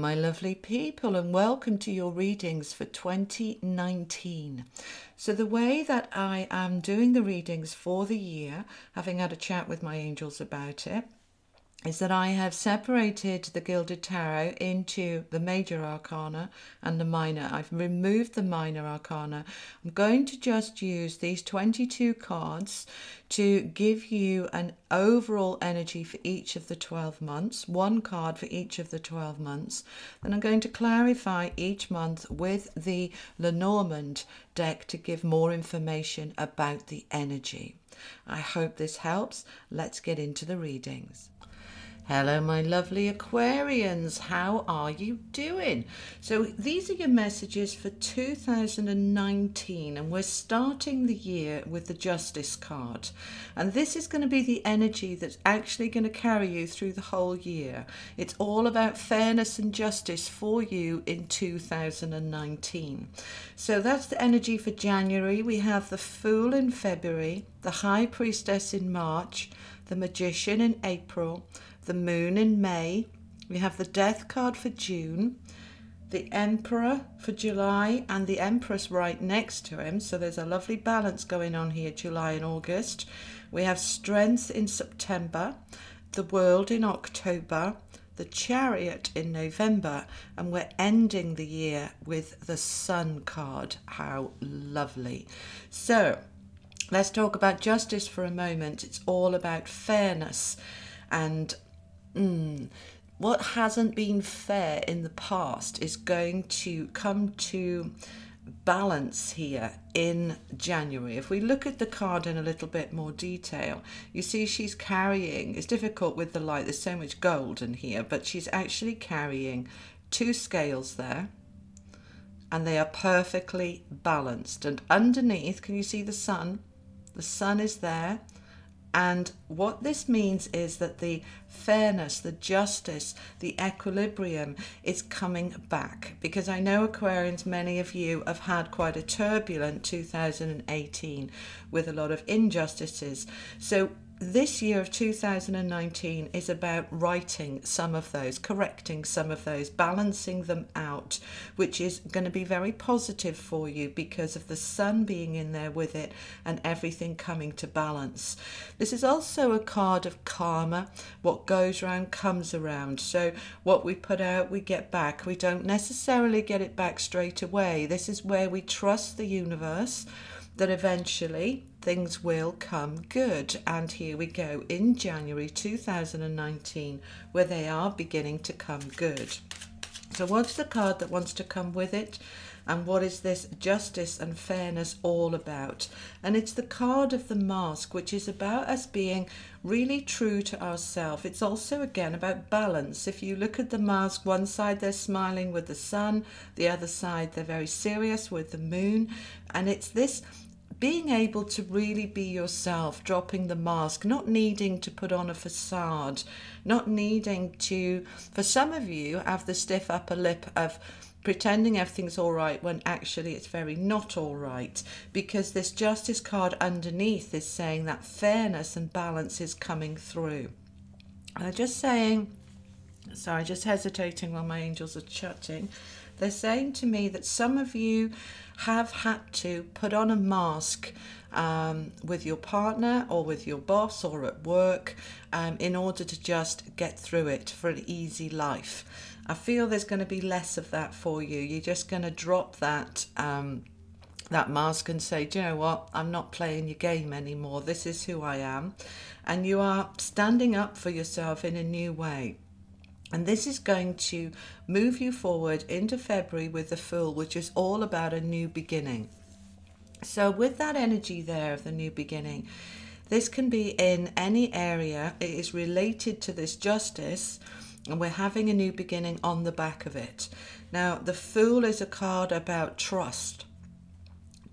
my lovely people, and welcome to your readings for 2019. So the way that I am doing the readings for the year, having had a chat with my angels about it, is that I have separated the Gilded Tarot into the major arcana and the minor. I've removed the minor arcana. I'm going to just use these 22 cards to give you an overall energy for each of the 12 months, one card for each of the 12 months. Then I'm going to clarify each month with the Lenormand deck to give more information about the energy. I hope this helps. Let's get into the readings. Hello, my lovely Aquarians. How are you doing? So these are your messages for 2019, and we're starting the year with the Justice card. And this is going to be the energy that's actually going to carry you through the whole year. It's all about fairness and justice for you in 2019. So that's the energy for January. We have the Fool in February, the High Priestess in March, the Magician in April, the Moon in May. We have the Death card for June, the Emperor for July, and the Empress right next to him. So there's a lovely balance going on here, July and August. We have Strength in September, the World in October, the Chariot in November, and we're ending the year with the Sun card. How lovely. So let's talk about justice for a moment. It's all about fairness. And what hasn't been fair in the past is going to come to balance here in January. If we look at the card in a little bit more detail, you see she's carrying, it's difficult with the light, there's so much gold in here, but she's actually carrying two scales there, and they are perfectly balanced. And underneath, can you see the sun? The sun is there. And what this means is that the fairness, the justice, the equilibrium is coming back. Because I know, Aquarians, many of you have had quite a turbulent 2018 with a lot of injustices. So this year of 2019 is about righting some of those, correcting some of those, balancing them out, which is going to be very positive for you because of the sun being in there with it and everything coming to balance. This is also a card of karma. What goes around comes around. So what we put out, we get back. We don't necessarily get it back straight away. This is where we trust the universe that eventually things will come good. And here we go in January 2019, where they are beginning to come good. So what's the card that wants to come with it? And what is this justice and fairness all about? And it's the card of the Mask, which is about us being really true to ourselves. It's also, again, about balance. If you look at the mask, one side they're smiling with the sun, the other side they're very serious with the moon. And it's this being able to really be yourself, dropping the mask, not needing to put on a facade, not needing to, for some of you, have the stiff upper lip of pretending everything's all right when actually it's very not all right, because this Justice card underneath is saying that fairness and balance is coming through. And I'm just saying, sorry, just hesitating while my angels are chatting. They're saying to me that some of you have had to put on a mask with your partner or with your boss or at work in order to just get through it for an easy life. I feel there's going to be less of that for you. You're just going to drop that that mask and say, do you know what, I'm not playing your game anymore. This is who I am. And you are standing up for yourself in a new way. And this is going to move you forward into February with the Fool, which is all about a new beginning. So with that energy there of the new beginning, this can be in any area. It is related to this justice, and we're having a new beginning on the back of it. Now, the Fool is a card about trust,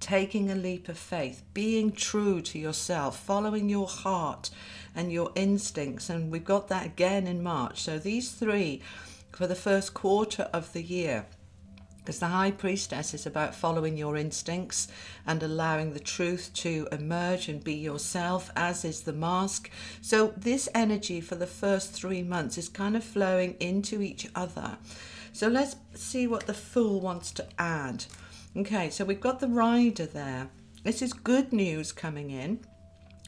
taking a leap of faith, being true to yourself, following your heart and your instincts. And we've got that again in March. So these three for the first quarter of the year, because the High Priestess is about following your instincts and allowing the truth to emerge and be yourself, as is the Mask. So this energy for the first 3 months is kind of flowing into each other. So let's see what the Fool wants to add. Okay, so we've got the Rider there. This is good news coming in.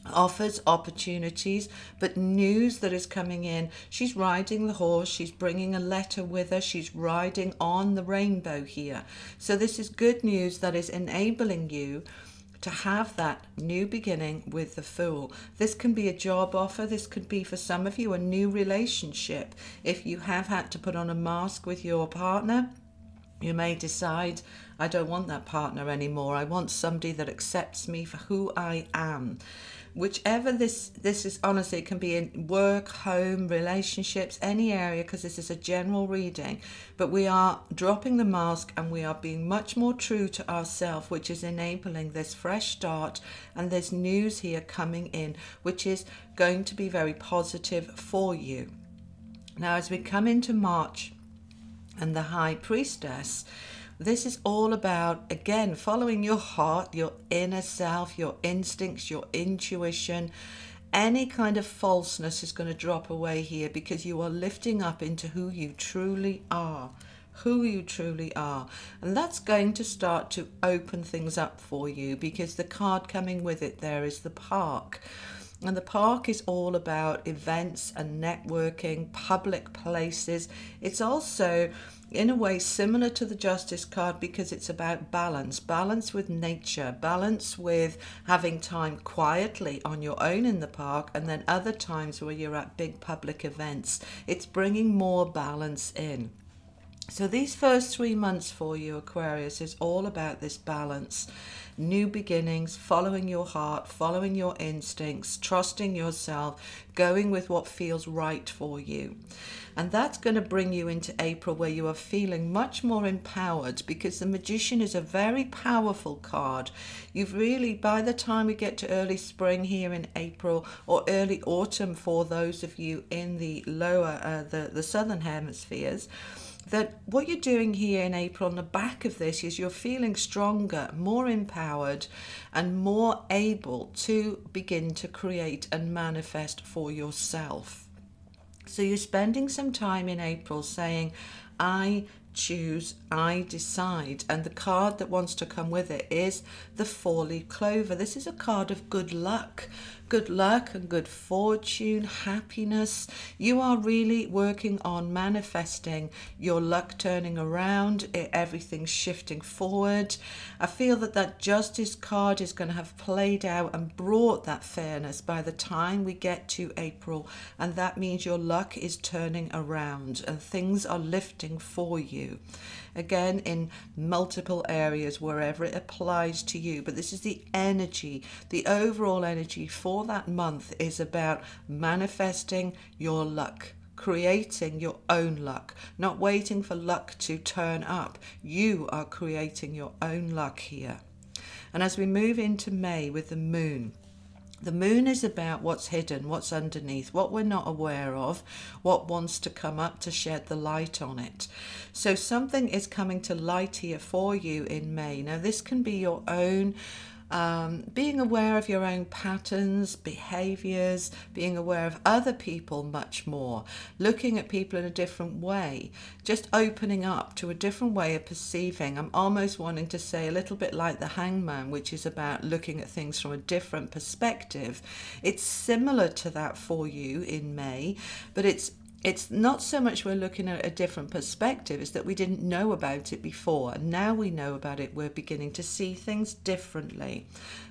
Offers, opportunities, but news that is coming in. She's riding the horse, she's bringing a letter with her, she's riding on the rainbow here. So this is good news that is enabling you to have that new beginning with the Fool. This can be a job offer, this could be for some of you a new relationship. If you have had to put on a mask with your partner, you may decide, I don't want that partner anymore. I want somebody that accepts me for who I am. Whichever this is, honestly, it can be in work, home, relationships, any area, because this is a general reading. But we are dropping the mask and we are being much more true to ourselves, which is enabling this fresh start and there's news here coming in, which is going to be very positive for you. Now, as we come into March and the High Priestess, this is all about, again, following your heart, your inner self, your instincts, your intuition. Any kind of falseness is going to drop away here because you are lifting up into who you truly are. Who you truly are. And that's going to start to open things up for you because the card coming with it there is the Park. And the Park is all about events and networking, public places. It's also, in a way, similar to the Justice card because it's about balance. Balance with nature, balance with having time quietly on your own in the park, and then other times where you're at big public events. It's bringing more balance in. So these first 3 months for you, Aquarius, is all about this balance. New beginnings, following your heart, following your instincts, trusting yourself, going with what feels right for you. And that's going to bring you into April where you are feeling much more empowered because the Magician is a very powerful card. You've really, by the time we get to early spring here in April or early autumn for those of you in the lower, the southern hemispheres, that what you're doing here in April on the back of this is you're feeling stronger, more empowered and more able to begin to create and manifest for yourself. So you're spending some time in April saying, I choose, I decide. And the card that wants to come with it is the 4-leaf clover. This is a card of good luck. Good luck and good fortune, happiness. You are really working on manifesting your luck turning around, everything shifting forward. I feel that that Justice card is going to have played out and brought that fairness by the time we get to April. And that means your luck is turning around and things are lifting for you. Again, in multiple areas, wherever it applies to you. But this is the energy, the overall energy for that month is about manifesting your luck, creating your own luck, not waiting for luck to turn up. You are creating your own luck here. And as we move into May with the Moon, the Moon is about what's hidden, what's underneath, what we're not aware of, what wants to come up to shed the light on it. So something is coming to light here for you in May. Now this can be your own being aware of your own patterns, behaviors, being aware of other people much more, looking at people in a different way, just opening up to a different way of perceiving. I'm almost wanting to say a little bit like the Hangman, which is about looking at things from a different perspective. It's similar to that for you in May, but it's not so much we're looking at a different perspective, it's that we didn't know about it before. And now we know about it, we're beginning to see things differently.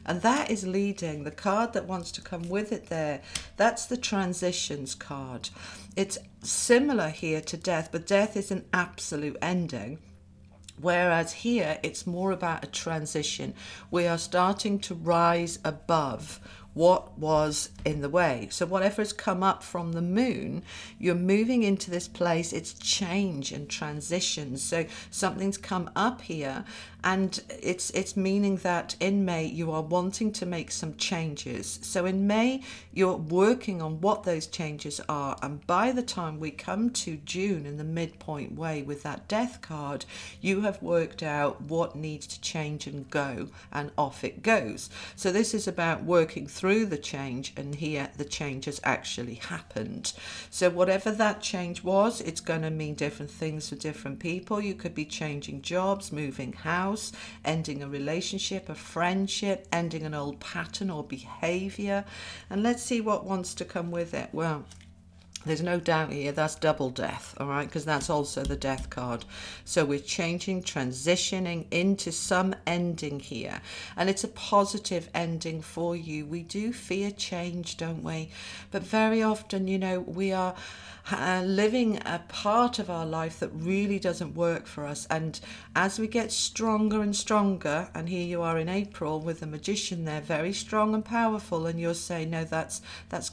And that is leading, the card that wants to come with it there, that's the Transitions card. It's similar here to Death, but Death is an absolute ending. Whereas here, it's more about a transition. We are starting to rise above what was in the way. So whatever has come up from the Moon, you're moving into this place. It's change and transition. So something's come up here, and it's meaning that in May you are wanting to make some changes. So in May you're working on what those changes are, and by the time we come to June in the midpoint way with that Death card, you have worked out what needs to change and go, and off it goes. So this is about working through the change, and here the change has actually happened. So whatever that change was, it's going to mean different things for different people. You could be changing jobs, moving house, ending a relationship, a friendship, ending an old pattern or behavior. And let's see what wants to come with it. Well, there's no doubt here that's double death, all right, because that's also the death card. So we're changing, transitioning into some ending here, and it's a positive ending for you. We do fear change, don't we? But very often, you know, we are living a part of our life that really doesn't work for us, and as we get stronger and stronger, and here you are in April with the Magician there, very strong and powerful, and you're saying, no, that's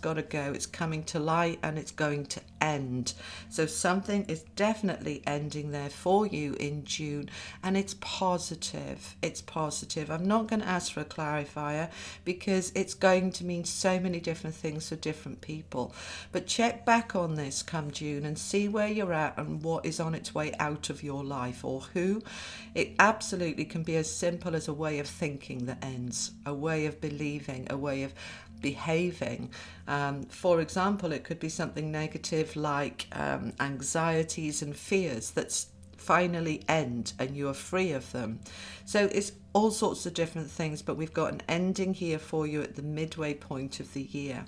got to go, it's coming to light, and it's going to end. So something is definitely ending there for you in June, and it's positive. It's positive. I'm not going to ask for a clarifier because it's going to mean so many different things for different people, but check back on this come June and see where you're at and what is on its way out of your life, or who. It absolutely can be as simple as a way of thinking that ends, a way of believing, a way of behaving. For example, it could be something negative like anxieties and fears that finally end and you are free of them. So it's all sorts of different things, but we've got an ending here for you at the midway point of the year.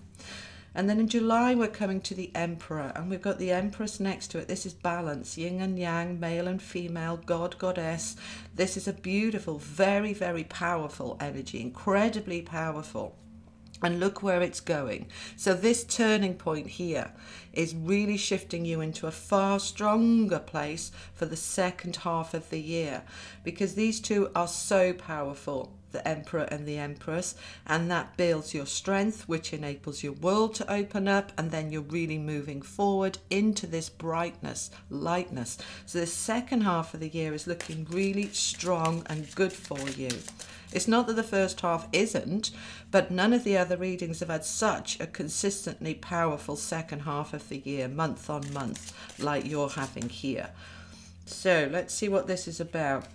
And then in July, we're coming to the Emperor, and we've got the Empress next to it. This is balance, yin and yang, male and female, God, goddess. This is a beautiful, very, very powerful energy, incredibly powerful. And look where it's going. So this turning point here is really shifting you into a far stronger place for the second half of the year, because these two are so powerful, the Emperor and the Empress, and that builds your strength, which enables your world to open up, and then you're really moving forward into this brightness, lightness. So the second half of the year is looking really strong and good for you. It's not that the first half isn't, but none of the other readings have had such a consistently powerful second half of the year, month on month, like you're having here. So let's see what this is about.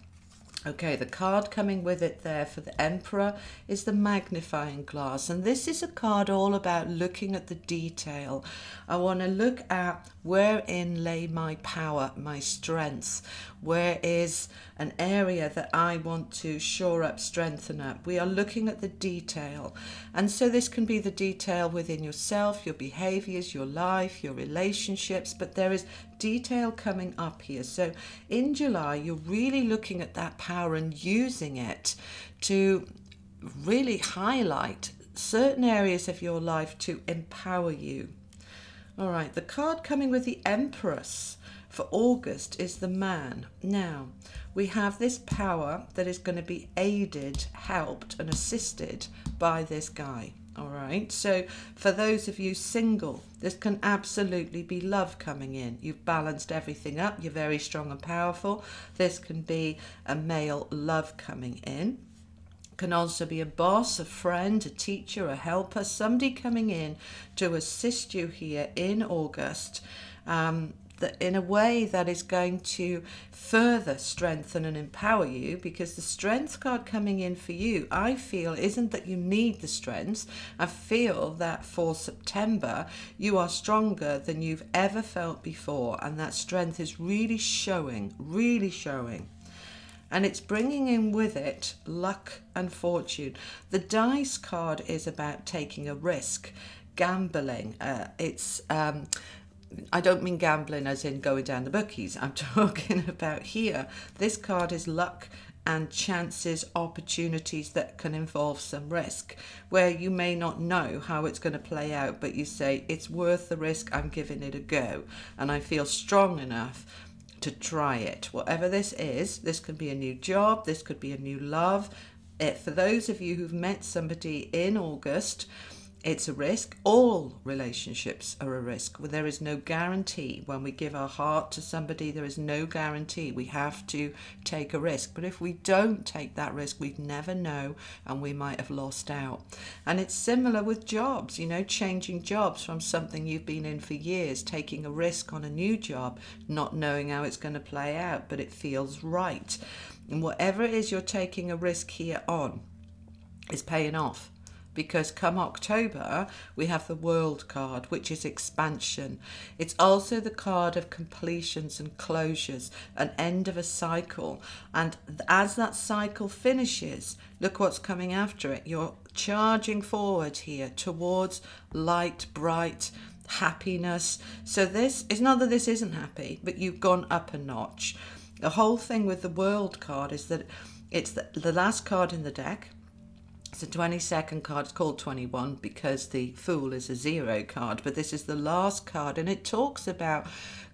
Okay, the card coming with it there for the Emperor is the magnifying glass. And this is a card all about looking at the detail. I want to look at wherein lay my power, my strengths. Where is an area that I want to shore up, strengthen up? We are looking at the detail. And so this can be the detail within yourself, your behaviors, your life, your relationships, but there is detail coming up here. So in July, you're really looking at that power and using it to really highlight certain areas of your life to empower you. All right, the card coming with the Empress for August is the Man. Now, we have this power that is going to be aided, helped and assisted by this guy. All right, so for those of you single, this can absolutely be love coming in. You've balanced everything up. You're very strong and powerful. This can be a male love coming in. Can also be a boss, a friend, a teacher, a helper, somebody coming in to assist you here in August, in a way that is going to further strengthen and empower you, because the strength card coming in for you, I feel, isn't that you need the strength. I feel that for September, you are stronger than you've ever felt before, and that strength is really showing, really showing. And it's bringing in with it luck and fortune. The dice card is about taking a risk, gambling. I don't mean gambling as in going down the bookies. I'm talking about here. This card is luck and chances, opportunities that can involve some risk, where you may not know how it's going to play out, but you say, it's worth the risk, I'm giving it a go, and I feel strong enough to try it. Whatever this is, this could be a new job, this could be a new love. For those of you who've met somebody in August, it's a risk. All relationships are a risk. There is no guarantee. When we give our heart to somebody, there is no guarantee. We have to take a risk. But if we don't take that risk, we'd never know, and we might have lost out. And it's similar with jobs, you know, changing jobs from something you've been in for years, taking a risk on a new job, not knowing how it's going to play out, but it feels right. And whatever it is you're taking a risk here on is paying off. because come October, we have the World card, which is expansion. It's also the card of completions and closures, an end of a cycle. And as that cycle finishes, look what's coming after it. You're charging forward here towards light, bright, happiness. So this is not that this isn't happy, but you've gone up a notch. The whole thing with the World card is that it's the last card in the deck. It's the 22nd card. It's called 21 because the Fool is a 0 card, but this is the last card, and it talks about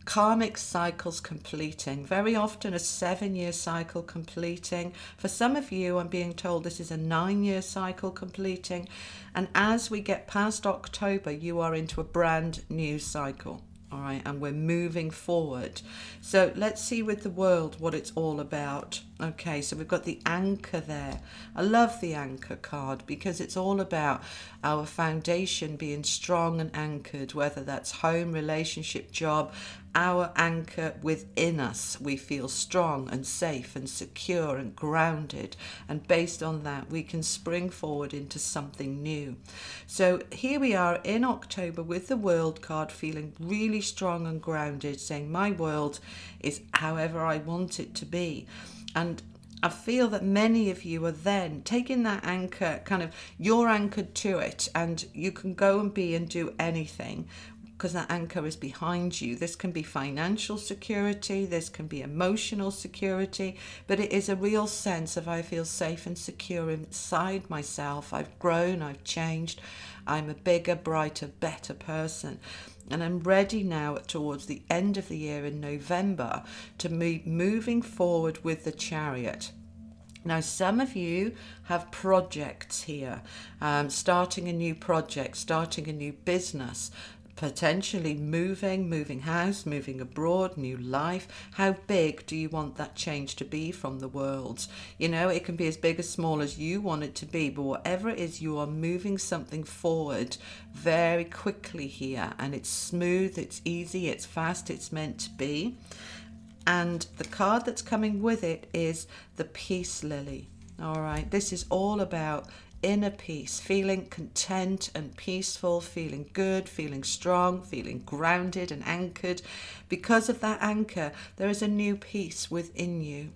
karmic cycles completing, very often a 7-year cycle completing. For some of you, I'm being told this is a 9-year cycle completing, and as we get past October, you are into a brand new cycle. All right, and we're moving forward. So let's see with the World what it's all about. Okay, so we've got the anchor there. I love the anchor card because it's all about our foundation being strong and anchored, whether that's home, relationship, job. Our anchor within us, we feel strong and safe and secure and grounded, and based on that we can spring forward into something new. So here we are in October with the World card, feeling really strong and grounded, saying my world is however I want it to be. And I feel that many of you are then taking that anchor, kind of you're anchored to it, and you can go and be and do anything because that anchor is behind you. This can be financial security, this can be emotional security, but it is a real sense of I feel safe and secure inside myself. I've grown, I've changed, I'm a bigger, brighter, better person. And I'm ready now towards the end of the year in November to be moving forward with the Chariot. Now, some of you have projects here, starting a new project, starting a new business, potentially moving house, moving abroad, new life. How big do you want that change to be from the World? You know, it can be as big as small as you want it to be, but whatever it is, you are moving something forward very quickly here, and it's smooth, it's easy, it's fast, it's meant to be. And the card that's coming with it is the Peace Lily. All right, this is all about inner peace, feeling content and peaceful, feeling good, feeling strong, feeling grounded and anchored. Because of that anchor, there is a new peace within you.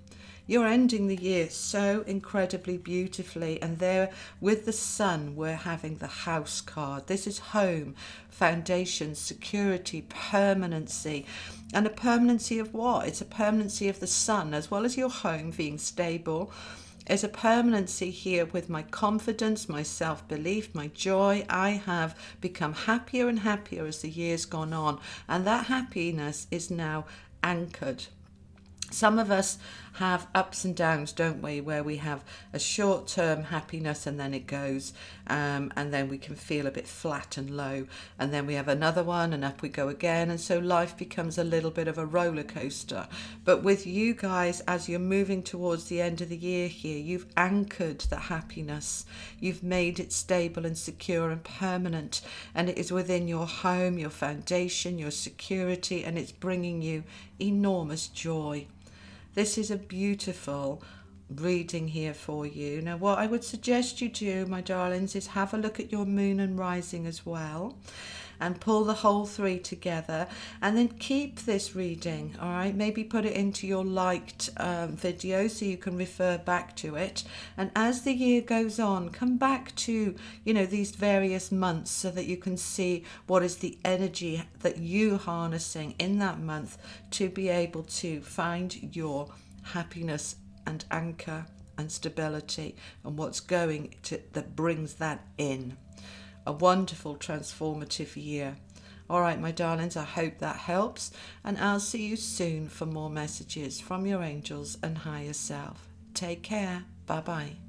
You're ending the year so incredibly beautifully, and there with the Sun, we're having the House card. This is home, foundation, security, permanency. And a permanency of what? It's a permanency of the Sun, as well as your home being stable. There's a permanency here with my confidence, my self-belief, my joy. I have become happier and happier as the year's gone on, and that happiness is now anchored. Some of us have ups and downs, don't we, where we have a short-term happiness and then it goes, and then we can feel a bit flat and low, and then we have another one and up we go again, and so life becomes a little bit of a roller coaster. But with you guys, as you're moving towards the end of the year here, you've anchored the happiness, you've made it stable and secure and permanent, and it is within your home, your foundation, your security, and it's bringing you enormous joy. This is a beautiful reading here for you. Now, what I would suggest you do, my darlings, is have a look at your moon and rising as well, and pull the whole 3 together, and then keep this reading. All right, maybe put it into your liked video so you can refer back to it, and as the year goes on, come back to, you know, these various months so that you can see what is the energy that you harnessing in that month to be able to find your happiness and anchor and stability, and what's going to that brings that in. A wonderful transformative year. All right, my darlings, I hope that helps, and I'll see you soon for more messages from your angels and higher self. Take care. Bye bye.